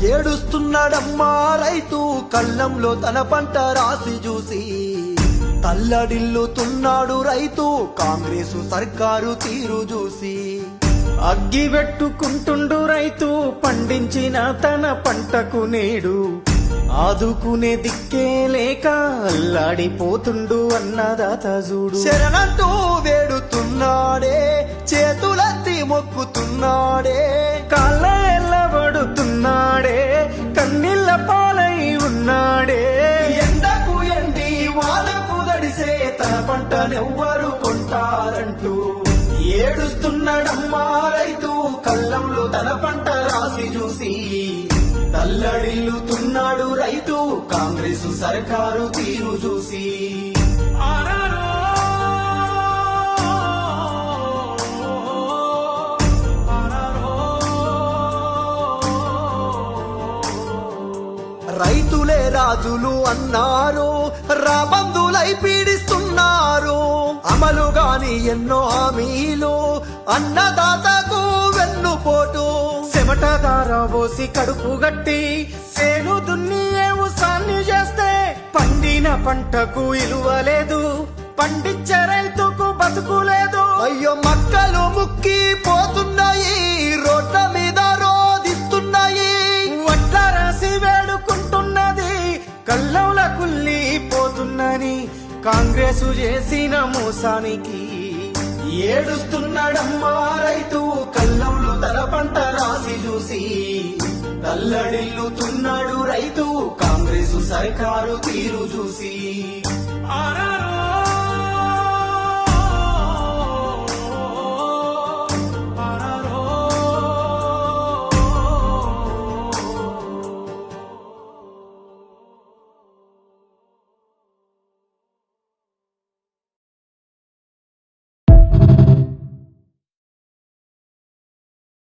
ఏడుస్తున్నాడమ్మా రైతు కళ్ళంలో తన పంట రాసి చూసి తల్లడిల్లుతున్నాడు రైతు కాంగ్రెసు సర్కారు తీరు చూసి అగ్గి పెట్టుకుంటుండు రైతు పండించిన తన పంటకు నేడు ఆదుకునే దిక్కే లేక అల్లాడిపోతుండు అన్నదాత చూడు. శరణంటూ వేడుతున్నాడే చేతులెత్తి మొక్కుతున్నాడే కాళ్ళ ఎల్లబడుతున్నాడే కన్నీళ్ళ పాలై ఉన్నాడే. ఎండకు ఎండి వానకు దడిసే తన పంటనెవ్వరు కొంటారంటూ ఏడుస్తున్నాడమ్మా రైతు కళ్ళంలో తన పంట రాసి చూసి తల్లడిల్లుతున్నాడు రైతు కాంగ్రెసు సర్కారు తీరు చూసి. రైతులే రాజులు అన్నారు రాబందులై పీడిస్తున్నారు అమలు గాని ఎన్నో హామీలు అన్నదాతకు వెన్నుపోటు. చెమటదార పోసి కడుపు గట్టి సేను దున్ని వ్యవసాన్ని చేస్తే పండిన పంటకు ఇలువ లేదు పండించే రైతుకు బతుకు లేదు. అయ్యో మక్కలు ముక్కి పోతున్నాయి రోడ్ల మీద రోధిస్తున్నాయి వడ్ల రాసి వేడుకుంటున్నది కళ్ళంల కుల్లిపోతున్నని కాంగ్రెసు చేసిన మోసానికి. ఏడుస్తున్నాడమ్మా రైతు కళ్ళంలో తన పంట రాసి చూసి తల్లడిల్లుతున్నాడు రైతు కాంగ్రెసు సర్కారు తీరు చూసి.